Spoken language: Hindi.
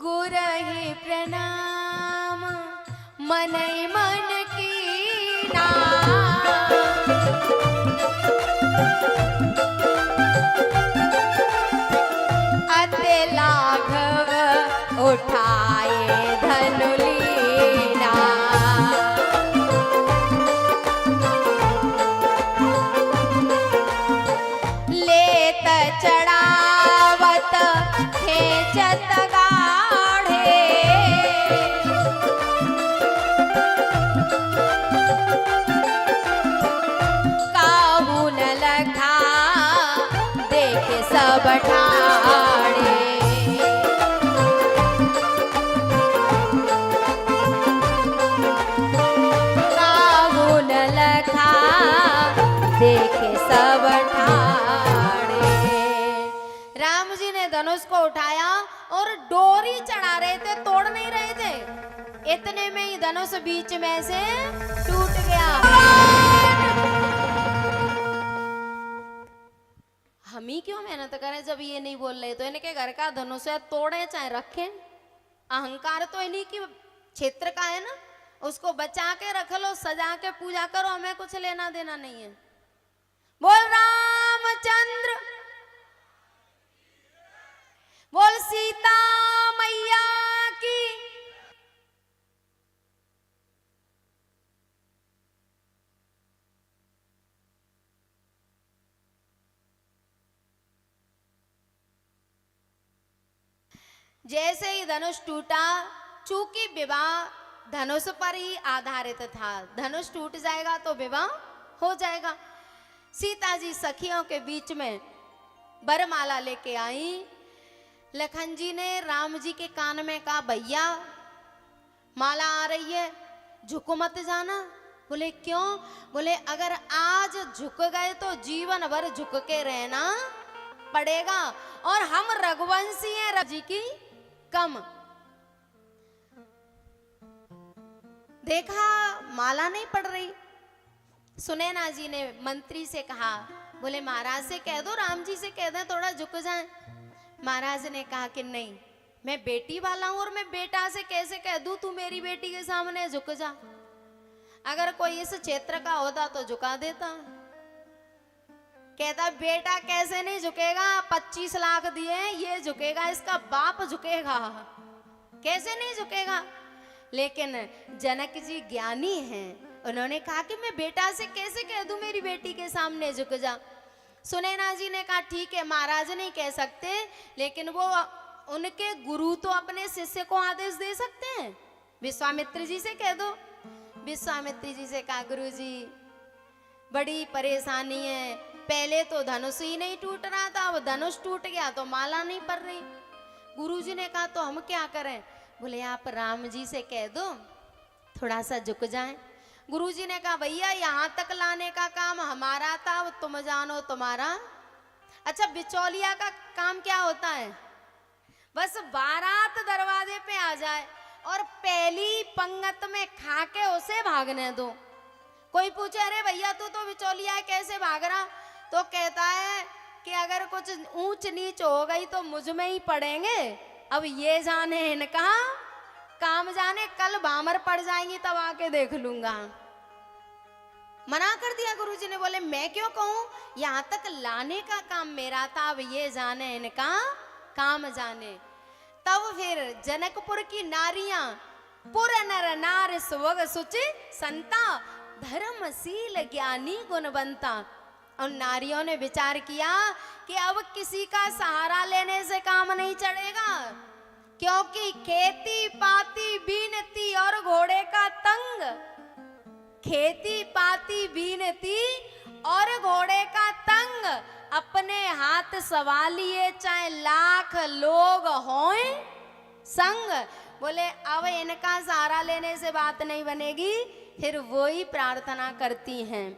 गुरहि प्रणाम मनई मन कीना। अति लाघव उठाए धनु लीना। लेत चढ़ावत खेचत गाढ़े। काहू न लखा देखे सब ठाड़े। काहू न लखा देखे सब ठाड़े। राम जी ने धनुष को उठाया और डोरी चढ़ा रहे थे, तोड़ नहीं रहे थे। इतने में ही धनुष बीच में से टूट गया। हम ही क्यों मेहनत करें जब ये नहीं बोल रहे? तो इनके घर का धनुष है, तोड़े चाहे रखें। अहंकार तो इन्हीं की क्षेत्र का है ना, उसको बचा के रख लो, सजा के पूजा करो, हमें कुछ लेना देना नहीं है। बोल रामचंद्र, बोल सीता मैया की। जैसे ही धनुष टूटा, चूंकि विवाह धनुष पर ही आधारित था, धनुष टूट जाएगा तो विवाह हो जाएगा। सीता जी सखियों के बीच में वरमाला लेके आई। लखन जी ने राम जी के कान में कहा, भैया माला आ रही है, झुक मत जाना। बोले क्यों? बोले अगर आज झुक गए तो जीवन भर झुक के रहना पड़ेगा, और हम रघुवंशी हैं, राम जी की कम। देखा माला नहीं पड़ रही। सुनैना जी ने मंत्री से कहा, बोले महाराज से कह दो, राम जी से कह दे थोड़ा झुक जाए। महाराज ने कहा कि नहीं, मैं बेटी वाला हूं और मैं बेटा से कैसे कह दूं तू मेरी बेटी के सामने झुक जा। अगर कोई इस क्षेत्र का होता तो झुका देता। कहता बेटा कैसे नहीं झुकेगा, 25 लाख दिए ये झुकेगा, इसका बाप झुकेगा, कैसे नहीं झुकेगा। लेकिन जनक जी ज्ञानी हैं, उन्होंने कहा कि मैं बेटा से कैसे कह दूं मेरी बेटी के सामने झुक जा। सुनैना जी ने कहा ठीक है, महाराज नहीं कह सकते, लेकिन वो उनके गुरु तो अपने शिष्य को आदेश दे सकते हैं, विश्वामित्र जी से कह दो। विश्वामित्र जी से कहा गुरु जी बड़ी परेशानी है, पहले तो धनुष ही नहीं टूट रहा था, अब धनुष टूट गया तो माला नहीं पड़ रही। गुरु जी ने कहा तो हम क्या करें? बोले आप राम जी से कह दो थोड़ा सा झुक जाएं। गुरुजी ने कहा भैया यहाँ तक लाने का काम हमारा था, अब तुम जानो तुम्हारा। अच्छा बिचौलिया का काम क्या होता है? बस बारात दरवाजे पे आ जाए और पहली पंगत में खा के उसे भागने दो। कोई पूछे अरे भैया तू तो बिचौलिया है कैसे भाग रहा? तो कहता है कि अगर कुछ ऊंच नीच हो गई तो मुझ में ही पड़ेंगे। अब ये जाने इनका काम, जाने कल भामर पड़ जाएंगी तब आके देख लूंगा। मना कर दिया गुरुजी ने। बोले मैं क्यों कहूं, यहां तक लाने का काम मेरा था, अब ये जाने इनका काम जाने। तब फिर जनकपुर की नारियां, पुर नर नार सुवग सुचि संता, धर्मशील ज्ञानी गुणवंता। उन नारियों ने विचार किया कि अब किसी का सहारा लेने से काम नहीं चलेगा, क्योंकि खेती पाती बीनती और घोड़े का तंग, खेती पाती बीनती और घोड़े का तंग, अपने हाथ सवालिए चाहे लाख लोग हों संग। बोले अब इनका सहारा लेने से बात नहीं बनेगी। फिर वो ही प्रार्थना करती हैं,